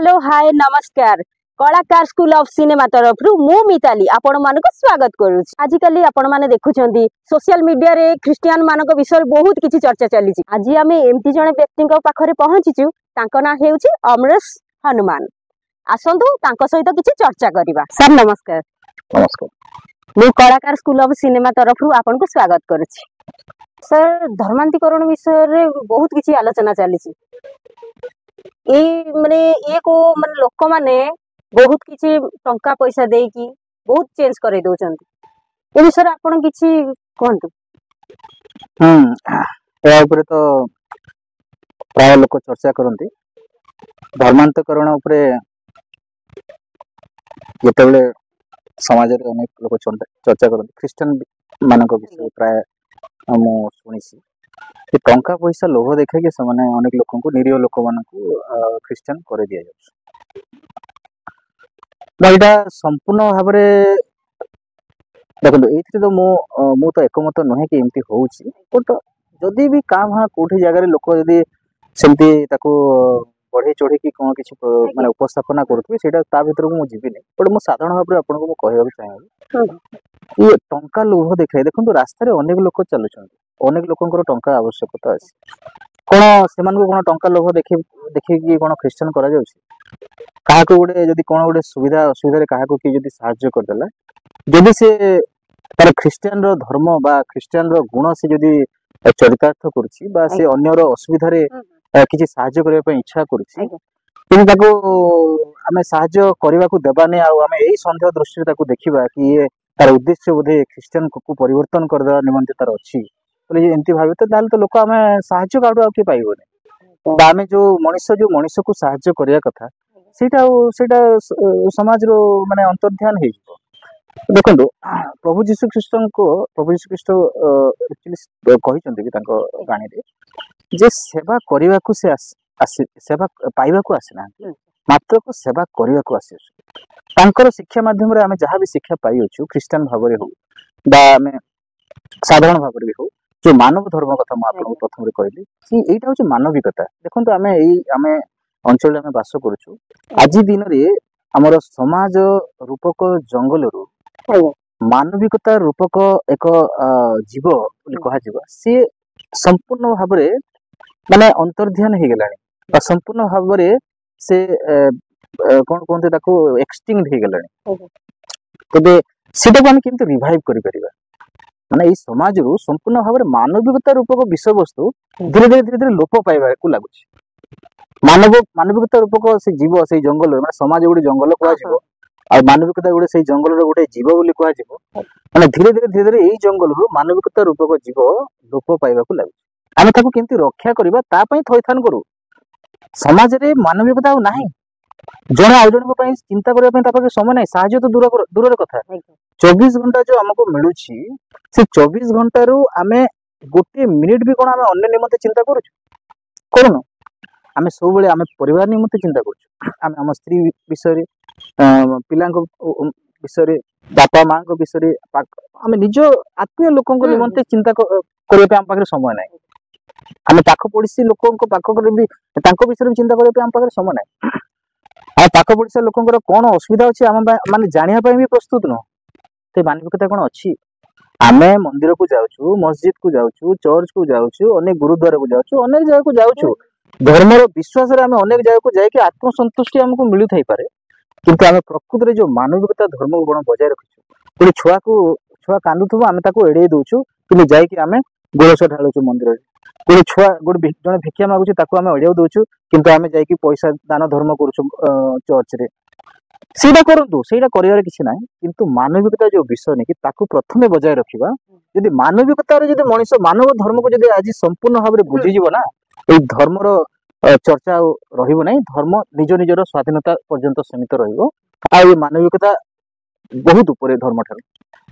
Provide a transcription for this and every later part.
Hello hi नमस्कार कलाकार school of cinema तरफ मु मिताली आपण मानक स्वागत करूछी। आजिकली आपण माने देखुछंती सोशल मीडिया रे ख्रिस्टियन मानक विषय बहुत किछि चर्चा चली। आज आम एमती जने व्यक्ति पाखरे पहुंचीचु तांको ना हेउची अमरेश हनुमान। आसंतु तांको सहित किछि चर्चा करिबा। सर नमस्कार। नमस्कार। मु कलाकार स्कूल ऑफ सिनेमा तरफ आपण को स्वागत करूछी। सर धर्मांतरीकरण विषय रे बहुत किछि आलोचना चली। माने लोक माने बहुत किछि टंका पैसा देकी बहुत चेंज करे दउचंती। ए विषय रे आपण किछि कहंतु। या ऊपर तो प्राय लोक चर्चा करती धर्मांतकरण उपरे जेतेबेले समाज रे अनेक लोक चर्चा करती ख्रिस्टियन मानक विषय प्राय मु सुनिसी कि टंका पैसा लोभ देखा कि समाने अनेक लोक को निरीह लोक मानक ख्रिस्टियन कर दिया जाउछ। संपूर्ण भाव देखो ये तो मु तो एकमत नुहे कि एमती होउची बट जदि भी का भा कोठी जगह लोक जदि सेमती ताको बढ़े चढ़े कि कौन किसी माने उपस्थापना करथबे सेटा ता भीतर को मु जीविनी बट मु साधारण भाव आपन को कहबा चाहे ये टंका लोभ देखाय देखंतु रास्ता रे अनेक लोक चलुछंती अनेक लोकंकर टंका आवश्यकता अछि कोन सेमान को कोन टंका लोभ देखि कि कोन ख्रिस्टियन करा जाउछि काहा को गुडे जदि कोन गुडे सुविधा असुविधा रे काहा को कि जदि सहाय्य कर देला जदि से तार ख्रिस्टियन रो धर्म बा ख्रिस्टियन रो गुण से जदि चरितार्थ करछि बा से अन्य रो असुविधा रे किछि सहाय्य करिया पे इच्छा करछि किन ताको हमें सहाय्य करबा को देबा नै आ हमें एई संदेह दृष्टि ताको देखिबा कि ये तार उद्देश्य बोधे ख्रिस्टियन को परिवर्तन कर देबा निमंते तार अछि बोले एमती भाबे तो दाल तो लोक हमें सहाय्य काडू आ के पाइबोनी बा हमें जो मनुष्य को सहाय्य करिया कथा सेटा समाज रो माने अंतर्ध्यान हे देखो प्रभु जीशु ख्रिस्ट एक्चुअली कहिसंती कि तांको गाणी रे जे सेवा करबा को से सेवा पाइबा को आसे ना मात्र को सेवा करबा को आसे तांकर शिक्षा माध्यम रे हमें जहां भी शिक्षा पाई अछु ख्रिस्टियन भाव रे हो बा हमें साधारण भाव रे हो जो मानव धर्म कथा म आपन प्रथम रे कहली कि एटा होची मानविकता देखंतु हमें अंचल में बास करूछु आज दिन रे हमर समाज रूपक जंगल रो मानविकता रूपक एक जीव बोली कहा जीव से संपूर्ण भाव रे माने अंतर्ध्यान हे गेलानी संपूर्ण भाव रे से कोन कोनते ताको एक्सटिंक्ट हे गेलानी तबे सेटा हम केमते रिवाइव करि परिबा माने ई समाज रो संपूर्ण भाव रे मानविकता रूपक विषय वस्तु धीरे धीरे लोप पाइबा को लागुछि मानविकता रूपक से जीव से जंगल माने समाज गुडी जंगल को आजिवो आ मानविकता गुडी से जंगल रो गुडी जीव बोली को आजिवो माने धीरे धीरे एई जंगल रो मानविकता रूपक जीव लोप पाइबा को लागुछि आमे ताको केमती रक्षा करबा ता पई थयथान करू समाज रे मानविकता नाही जण आ जण को पई चिंता करबा पई ता पाके समय नाही साहाय्य तो दूर कथा 24 घंटा जो हमको मिलुछि से 24 घंटा रो आमे गोटे मिनिट भी कोन आमे अन्य निमंते चिंता करू करूनो आमे सब बेले आमे परिवार निमंते चिंता करू आमे हम स्त्री विषय रे पिलांक विषय रे बापा मां को विषय रे आमे निज आत्मीय लोकन को निमंते चिंता करबा पे हम पाखे समय नाही आमे पाख पड़ोसी लोकन को पाख कर भी तांको विषय रे चिंता करबा पे हम पाखे समय नाही आ पाख पड़ोसी लोकन को कोन असुविधा अछि हम माने जानिया पे भी प्रस्तुत न ते मानविकता कोन अछि आमे मंदिर को जाउछु मस्जिद को जाउछु चर्च को जाउछु अनेक गुरुद्वार को जाउछु अनेक जगह को जाउछु धर्म रो विश्वास रे आमे अनेक जगह को जाय के आत्म संतुष्टि हमको मिलु थाई पारे किंतु आमे प्रकृति रे जो मानविकता धर्म को गुण बजाय रखिछु पुरी छुआ कांदुथबो आमे ताको एडे दउछु कि जाय कि आमे गोलस ढालुछु मंदिर रे कोई छुआ गोटे जने भिक्षा मागुछु ताको आमे एडे दउछु किंतु आमे जाय कि पैसा दान धर्म करूछु चर्च रे सेटा करंतु सेटा करिवार किछि नाही किंतु मानविकता जो विषय नै कि ताको प्रथमे बजाय रखिबा यदि मानविकता रे यदि मनुष्य मानव धर्म को यदि आज संपूर्ण भाव रे बुझि जीवो ना ए धर्म रो चर्चा रहिबो नाही धर्म निज निजर स्वाधीनता पर्यंत सीमित रहिबो आ ए मानविकता बहुत ऊपर धर्म ठार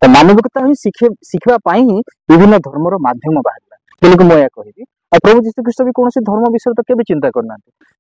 त मानविकता ही शिखवा पाई ही विभिन्न धर्म रो माध्यम बाहरला बोली को मोया कहिबी आ प्रभु जीशु ख्रीष्ट भी कोनोसी धर्म विषय तो केबे चिंता करना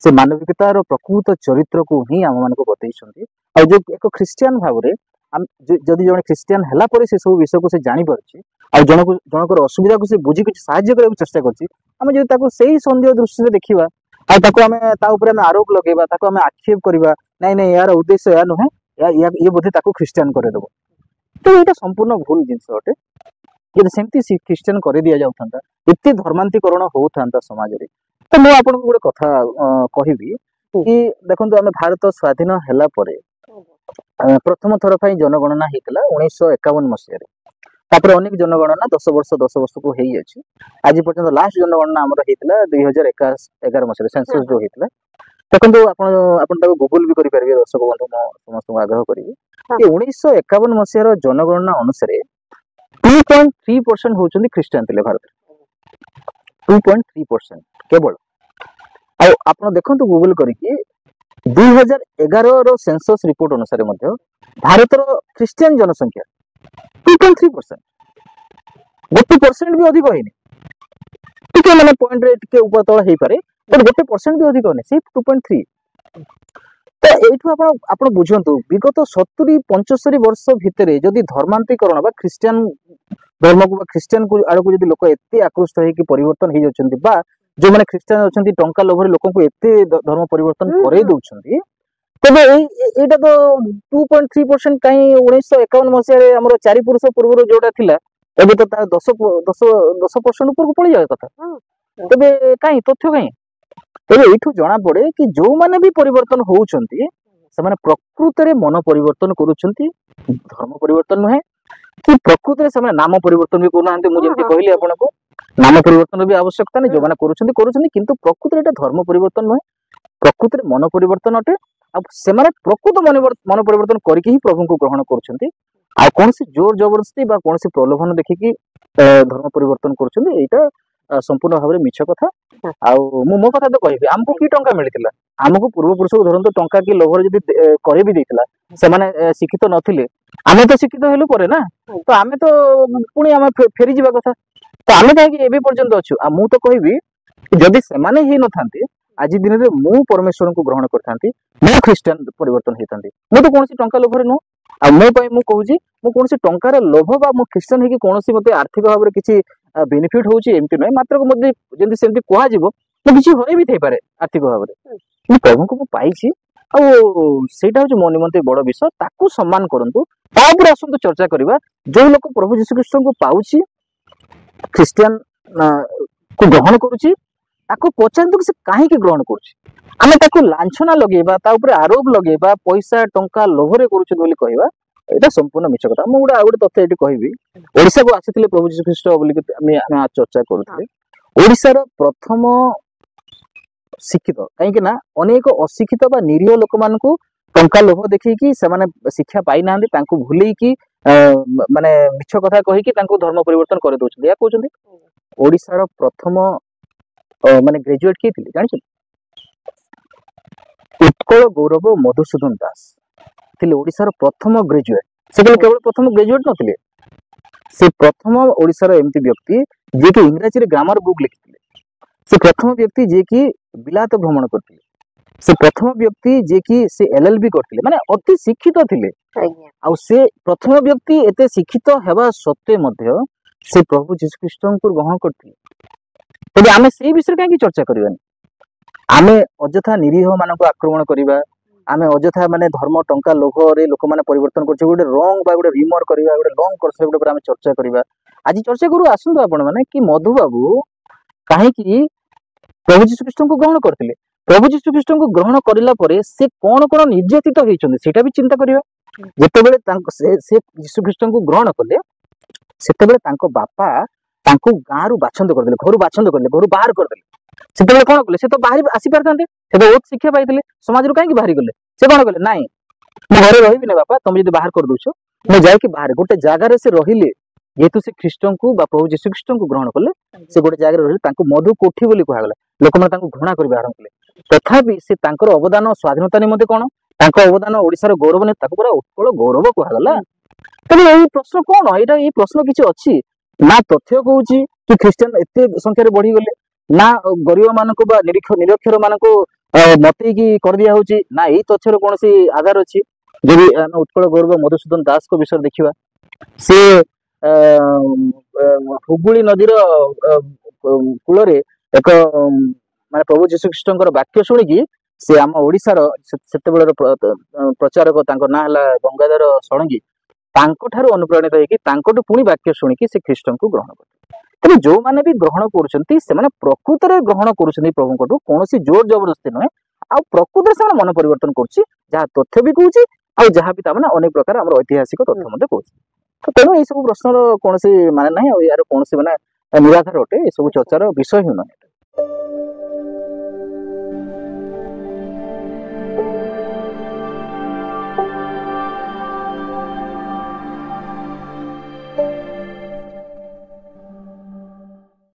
से मानविकता रो प्रकृत चरित्र को ही हम मान को बतैछंती आ जो एक ख्रिस्टियन भाव रे हम जदि जने ख्रिस्टियन हला परे से सब विषय को से जानि परछि आ जनकर असुविधा को से बुझी कुछ सहाय्य करबा चेष्टा करछि हम जदि ताको सेही संदेह दृष्टि से देखिबा ଆଉ ତାକୁ ଆମେ ତା ଉପରେ ଆମେ ଆରୋପ ଲଗେଇବା, ତାକୁ ଆମେ ଆକ୍ଷେପ କରିବା, ନାଇଁ ନାଇଁ ୟାର ଉଦ୍ଦେଶ୍ୟ ଏହା ନୁହେଁ, ଇଏ ବୋଧେ ତାକୁ ଖ୍ରୀଷ୍ଟିଆନ କରେଇଦବ। ତ ଏଇଟା ସମ୍ପୂର୍ଣ୍ଣ ଭୁଲ ଜିନିଷ ଅଟେ। ଯଦି ସେମିତି ଖ୍ରୀଷ୍ଟିଆନ କରି ଦିଆଯାଉଥାନ୍ତା, ଏତେ ଧର୍ମାନ୍ତୀକରଣ ହଉଥାନ୍ତା ସମାଜରେ, ତ ମୁଁ ଆପଣଙ୍କୁ ଗୋଟେ କଥା କହିବି କି ଦେଖନ୍ତୁ, ଆମେ ଭାରତ ସ୍ୱାଧୀନ ହେଲା ପରେ ପ୍ରଥମ ଥର ପାଇଁ ଜନଗଣନା ହେଇଥିଲା 1951 ମସିହାରେ। ତାପରେ ଅନେକ ଜନଗଣନା 10 ବର୍ଷକୁ ହେଇଯାଇଛି। ଆଜି ପର୍ଯ୍ୟନ୍ତ ଲାଷ୍ଟ ଜନଗଣନା ଆମର ହେଇଥିଲା 2011 ମସିହାରେ, ସେନ୍ସସ୍ ଯୋଉ ହେଇଥିଲା। ଦେଖନ୍ତୁ, ଆପଣ ତାକୁ ଗୁଗୁଲ ବି କରିପାରିବେ, ଦର୍ଶକ ବନ୍ଧୁ ମୁଁ ସମସ୍ତଙ୍କୁ ଆଗ୍ରହ କରିବି। 1951 ମସିହାର ଜନଗଣନା ଅନୁସାରେ 2.3% ହଉଛନ୍ତି ଖ୍ରୀଷ୍ଟିଆନ ଥିଲେ ଭାରତରେ। 2.3% କେବଳ। ଆଉ ଆପଣ ଦେଖନ୍ତୁ ଗୁଗୁଲ କରିକି, 2011 ସେନ୍ସସ୍ ରିପୋର୍ଟ ଅନୁସାରେ ମଧ୍ୟ ଭାରତର ଖ୍ରୀଷ୍ଟିଆନ ଜନସଂଖ୍ୟା 2.3%, 1% ବି ଅଧିକ ହେଇନି। ଟିକେ ମାନେ ପଏଣ୍ଟରେ ଟିକେ ଉପର ତଳ ହେଇପାରେ, 1% ବି ଅଧିକ ହେଇନି, ସେଇ 2.3। ତ ଏଇଠୁ ଆପଣ ବୁଝନ୍ତୁ, ବିଗତ 70-75 ବର୍ଷ ଭିତରେ ଯଦି ଧର୍ମାନ୍ତୀକରଣ ବା ଖ୍ରୀଷ୍ଟିଆନ ଧର୍ମକୁ ବା ଖ୍ରୀଷ୍ଟିଆନ ଆଡକୁ ଯଦି ଲୋକ ଏତେ ଆକୃଷ୍ଟ ହେଇକି ପରିବର୍ତ୍ତନ ହେଇଯାଉଛନ୍ତି, ବା ଯୋଉମାନେ ଖ୍ରୀଷ୍ଟିଆନ ଅଛନ୍ତି ଟଙ୍କା ଲୋଭରେ ଲୋକଙ୍କୁ ଏତେ ଧର୍ମ ପରିବର୍ତ୍ତନ କରେଇ ଦଉଛନ୍ତି, ତେବେ ଏଇଟା ତ 2.3% କାହିଁ 1951 ମସିହାରେ ଆମର 4 ପୁରୁଷ ପୂର୍ବରୁ ଯୋଉଟା ଥିଲା, ଏବେ ତ ତାର 10% ଉପରକୁ ପଳେଇ ଯାଇବା କଥା। ତେବେ କାହିଁ ତଥ୍ୟ କାହିଁ? ତେବେ ଏଇଠୁ ଜଣା ପଡେ କି ଯୋଉମାନେ ବି ପରିବର୍ତ୍ତନ ହଉଛନ୍ତି, ସେମାନେ ପ୍ରକୃତରେ ମନ ପରିବର୍ତ୍ତନ କରୁଛନ୍ତି, ଧର୍ମ ପରିବର୍ତ୍ତନ ନୁହେଁ। କି ପ୍ରକୃତରେ ସେମାନେ ନାମ ପରିବର୍ତ୍ତନ ବି କରୁନାହାନ୍ତି। ମୁଁ ଯେମିତି କହିଲି ଆପଣଙ୍କୁ, ନାମ ପରିବର୍ତ୍ତନ ବି ଆବଶ୍ୟକତା ନାହିଁ, ଯୋଉମାନେ କରୁଛନ୍ତି, କିନ୍ତୁ ପ୍ରକୃତରେ ଏଇଟା ଧର୍ମ ପରିବର୍ତ୍ତନ ନୁହେଁ, ପ୍ରକୃତରେ ମନ ପରିବର୍ତ୍ତନ ଅଟେ। ଆଉ ସେମାନେ ପ୍ରକୃତ ମନ ପରିବର୍ତ୍ତନ କରିକି ହିଁ ପ୍ରଭୁଙ୍କୁ ଗ୍ରହଣ କରୁଛନ୍ତି। ଆଉ କୌଣସି ଜୋର ଜବରଦସ୍ତି ବା କୌଣସି ପ୍ରଲୋଭନ ଦେଖିକି ଧର୍ମ ପରିବର୍ତ୍ତନ କରୁଛନ୍ତି, ଏଇଟା ସମ୍ପୂର୍ଣ୍ଣ ଭାବରେ ମିଛ କଥା। ଆଉ ମୁଁ ମୋ କଥା ତ କହିବି, ଆମକୁ କି ଟଙ୍କା ମିଳିଥିଲା? ଆମକୁ ପୂର୍ବପୁରୁଷକୁ ଧରନ୍ତୁ ଟଙ୍କା କି ଲୋଭରେ ଯଦି କରି ବି ଦେଇଥିଲା, ସେମାନେ ଶିକ୍ଷିତ ନଥିଲେ, ଆମେ ତ ଶିକ୍ଷିତ ହେଲୁ ପରେ ନା, ତ ଆମେ ତ ପୁଣି ଆମେ ଫେରିଯିବା କଥା। ତ ଆମେ କାହିଁକି ଏବେ ପର୍ଯ୍ୟନ୍ତ ଅଛୁ? ଆଉ ମୁଁ ତ କହିବି, ଯଦି ସେମାନେ ହେଇନଥାନ୍ତେ, ଆଜି ଦିନରେ ମୁଁ ପରମେଶ୍ୱରଙ୍କୁ ଗ୍ରହଣ କରିଥାନ୍ତି, ମୁଁ ଖ୍ରୀଷ୍ଟିଆନ ପରିବର୍ତ୍ତନ ହେଇଥାନ୍ତି। ମୁଁ ତ କୌଣସି ଟଙ୍କା ଲୋଭରେ ନୁହଁ। ଆଉ ମୋ ପାଇଁ ମୁଁ କହୁଛି, ମୁଁ କୌଣସି ଟଙ୍କାର ଲୋଭ ବା ମୁଁ ଖ୍ରୀଷ୍ଟିଆନ ହେଇକି କୌଣସି ମତେ ଆର୍ଥିକ ଭାବରେ କିଛି ବେନିଫିଟ ହଉଛି ଏମିତି ନୁହେଁ। ମାତ୍ର ମୋତେ ଯେମିତି ସେମିତି କୁହାଯିବ, ମୁଁ କିଛି ହରେଇ ବି ଥାଇପାରେ ଆର୍ଥିକ ଭାବରେ, କିନ୍ତୁ ପ୍ରଭୁଙ୍କୁ ମୁଁ ପାଇଛି। ଆଉ ସେଇଟା ହଉଛି ମୋ ନିମନ୍ତେ ବଡ ବିଷୟ। ତାକୁ ସମ୍ମାନ କରନ୍ତୁ। ତା ଉପରେ ଆସନ୍ତୁ ଚର୍ଚ୍ଚା କରିବା। ଯୋଉ ଲୋକ ପ୍ରଭୁ ଯୀଶୁଖ୍ରୀଷ୍ଟଙ୍କୁ ପାଉଛି, ଖ୍ରୀଷ୍ଟିଆନ କୁ ଗ୍ରହଣ କରୁଛି, ତାକୁ ପଚାରନ୍ତୁ କି ସେ କାହିଁକି ଗ୍ରହଣ କରୁଛି। ଆମେ ତାକୁ ଲାଞ୍ଛନା ଲଗେଇବା, ତା ଉପରେ ଆରୋପ ଲଗେଇବା, ପଇସା ଟଙ୍କା ଲୋଭରେ କରୁଛନ୍ତି ବୋଲି କହିବା, ଏଇଟା ସମ୍ପୂର୍ଣ୍ଣ ମିଛ କଥା। ମୁଁ ଆଉ ଗୋଟେ ତଥ୍ୟ ଏଠି କହିବି। ଓଡିଶାକୁ ଆସିଥିଲେ ପ୍ରଭୁ ଯୀଶୁଖ୍ରୀଷ୍ଟ ବୋଲି ଆମେ ଚର୍ଚ୍ଚା କରୁଥିଲେ। ଓଡିଶାର ପ୍ରଥମ ଶିକ୍ଷିତ, କାହିଁକି ନା ଅନେକ ଅଶିକ୍ଷିତ ବା ନିରୀହ ଲୋକମାନଙ୍କୁ ଟଙ୍କା ଲୋଭ ଦେଖେଇକି ସେମାନେ ଶିକ୍ଷା ପାଇନାହାନ୍ତି, ତାଙ୍କୁ ଭୁଲେଇକି ମାନେ ମିଛ କଥା କହିକି ତାଙ୍କୁ ଧର୍ମ ପରିବର୍ତ୍ତନ କରିଦଉଛନ୍ତି। ଏହା କହୁଛନ୍ତି ଓଡିଶାର ପ୍ରଥମ ମାନେ ଗ୍ରାଜୁଏଟ କିଏ ଥିଲେ ଜାଣିଛନ୍ତି? ଉତ୍କଳ ଗୌରବ ମଧୁସୂଦନ ଦାସ ଥିଲେ ଓଡିଶାର ପ୍ରଥମ ଗ୍ରାଜୁଏଟ। ସେ କେବଳ ପ୍ରଥମ ଗ୍ରାଜୁଏଟ ନଥିଲେ, ସେ ପ୍ରଥମ ଓଡିଶାର ଏମିତି ବ୍ୟକ୍ତି ଯିଏକି ଇଂରାଜୀରେ ଗ୍ରାମାର ବୁକ୍ ଲେଖିଥିଲେ। ସେ ପ୍ରଥମ ବ୍ୟକ୍ତି ଯିଏକି ବିଲାତ ଭ୍ରମଣ କରିଥିଲେ। ସେ ପ୍ରଥମ ବ୍ୟକ୍ତି ଯିଏକି ସେ LLB କରିଥିଲେ, ମାନେ ଅତି ଶିକ୍ଷିତ ଥିଲେ। ଆଉ ସେ ପ୍ରଥମ ବ୍ୟକ୍ତି ଏତେ ଶିକ୍ଷିତ ହେବା ସତ୍ତ୍ୱେ ମଧ୍ୟ ସେ ପ୍ରଭୁ ଯୀଶୁଖ୍ରୀଷ୍ଟଙ୍କୁ ଗ୍ରହଣ କରିଥିଲେ। ତେବେ ଆମେ ସେଇ ବିଷୟରେ କାହିଁକି ଚର୍ଚ୍ଚା କରିବାନି? ଆମେ ଅଯଥା ନିରୀହ ମାନଙ୍କୁ ଆକ୍ରମଣ କରିବା, ଆମେ ଅଯଥା ମାନେ ଧର୍ମ ଟଙ୍କା ଲୋଭରେ ଲୋକମାନେ ପରିବର୍ତ୍ତନ କରୁଛେ, ଗୋଟେ ରଙ୍ଗ ବା ଗୋଟେ ରିମର କରିବା, ଗୋଟେ ଲଙ୍ଗ କନସେପ୍ଟ ଉପରେ ଆମେ ଚର୍ଚ୍ଚା କରିବା। ଆଜି ଚର୍ଚ୍ଚା କରୁ ଆସନ୍ତୁ ଆପଣ ମାନେ କି ମଧୁବାବୁ କାହିଁକି ପ୍ରଭୁ ଯୀଶୁଖ୍ରୀଷ୍ଟଙ୍କୁ ଗ୍ରହଣ କରିଥିଲେ। ପ୍ରଭୁ ଯୀଶୁଖ୍ରୀଷ୍ଟଙ୍କୁ ଗ୍ରହଣ କରିଲା ପରେ ସେ କଣ କଣ ନିର୍ଯାତିତ ହେଇଛନ୍ତି ସେଇଟା ବି ଚିନ୍ତା କରିବା। ଯେତେବେଳେ ସେ ଯୀଶୁଖ୍ରୀଷ୍ଟଙ୍କୁ ଗ୍ରହଣ କଲେ, ସେତେବେଳେ ତାଙ୍କ ବାପା ତାଙ୍କୁ ଗାଁରୁ ବାଛନ୍ଦ କରିଦେଲେ, ଘରୁ ବାଛନ୍ଦ କରିଦେଲେ, ଘରୁ ବାହାର କରିଦେଲେ। ସେତେବେଳେ କଣ କଲେ? ସେ ତ ବାହାରି ଆସିପାରିଥାନ୍ତେ, ସେ ତ ବହୁତ ଶିକ୍ଷା ପାଇଥିଲେ, ସମାଜରୁ କାହିଁକି ବାହାରି ଗଲେ? ସେ କଣ କଲେ? ନାଇଁ, ମୁଁ ଘରେ ରହିବିନି ବାପା, ତମେ ଯଦି ବାହାର କରିଦଉଛ, ମୁଁ ଯାଇକି ବାହାରେ ଗୋଟେ ଜାଗାରେ ସେ ରହିଲେ। ଯେହେତୁ ସେ ଖ୍ରୀଷ୍ଟଙ୍କୁ ବା ପ୍ରଭୁ ଯୀଶୁଖ୍ରୀଷ୍ଟଙ୍କୁ ଗ୍ରହଣ କଲେ, ସେ ଗୋଟେ ଜାଗାରେ ରହିଲେ। ତାଙ୍କୁ ମଧୁ କୋଠି ବୋଲି କୁହାଗଲା। ଲୋକମାନେ ତାଙ୍କୁ ଘୃଣା କରିବା ଆରମ୍ଭ କଲେ। ତଥାପି ସେ ତାଙ୍କର ଅବଦାନ ସ୍ୱାଧୀନତା ନିମନ୍ତେ କଣ, ତାଙ୍କ ଅବଦାନ ଓଡିଶାର ଗୌରବ ନେଇ ତାକୁ ପୁରା ଉତ୍କଳ ଗୌରବ କୁହାଗଲା। ତେଣୁ ଏଇ ପ୍ରଶ୍ନ କଣ? ଏଇ ପ୍ରଶ୍ନ କିଛି ଅଛି ନା? ତଥ୍ୟ କହୁଛି କି ଖ୍ରୀଷ୍ଟିଆନ ଏତେ ସଂଖ୍ୟାରେ ବଢିଗଲେ, ନା ଗରିବ ମାନଙ୍କୁ ବା ନିରକ୍ଷର ମାନଙ୍କୁ ମତେଇକି କରିଦିଆ ହଉଛି, ନା ଏଇ ତଥ୍ୟର କୌଣସି ଆଧାର ଅଛି? ଯଦି ଆମେ ଉତ୍କଳ ଗୌରବ ମଧୁସୂଦନ ଦାସଙ୍କ ବିଷୟରେ ଦେଖିବା, ସେ ହୁଗୁଳି ନଦୀର କୂଳରେ ଏକ ମାନେ ପ୍ରଭୁ ଯୀଶୁ ଖ୍ରୀଷ୍ଟଙ୍କର ବାକ୍ୟ ଶୁଣିକି ସେ ଆମ ଓଡିଶାର ସେତେବେଳର ପ୍ରଚାରକ ତାଙ୍କ ନାଁ ହେଲା ଗଙ୍ଗାଧର ଷଡଙ୍ଗୀ ତାଙ୍କଠାରୁ ଅନୁପ୍ରାଣିତ ହେଇକି ତାଙ୍କଠୁ ପୁଣି ବାକ୍ୟ ଶୁଣିକି ସେ ଖ୍ରୀଷ୍ଟଙ୍କୁ ଗ୍ରହଣ କଲେ। ତେଣୁ ଯୋଉମାନେ ବି ଗ୍ରହଣ କରୁଛନ୍ତି ସେମାନେ ପ୍ରକୃତରେ ଗ୍ରହଣ କରୁଛନ୍ତି ପ୍ରଭୁଙ୍କଠୁ, କୌଣସି ଜୋର ଜବରଦସ୍ତି ନୁହେଁ। ଆଉ ପ୍ରକୃତରେ ସେମାନେ ମନ ପରିବର୍ତ୍ତନ କରୁଛି, ଯାହା ତଥ୍ୟ ବି କହୁଛି ଆଉ ଯାହା ବି ତାମାନେ ଅନେକ ପ୍ରକାର ଆମର ଐତିହାସିକ ତଥ୍ୟ ମଧ୍ୟ କହୁଛି। ତେଣୁ ଏଇ ସବୁ ପ୍ରଶ୍ନର କୌଣସି ମାନେ ନାହିଁ ଆଉ ଏହାର କୌଣସି ମାନେ ନିରାଧାର ଅଟେ, ଏସବୁ ଚର୍ଚ୍ଚାର ବିଷୟ ହିଁ ନାହିଁ।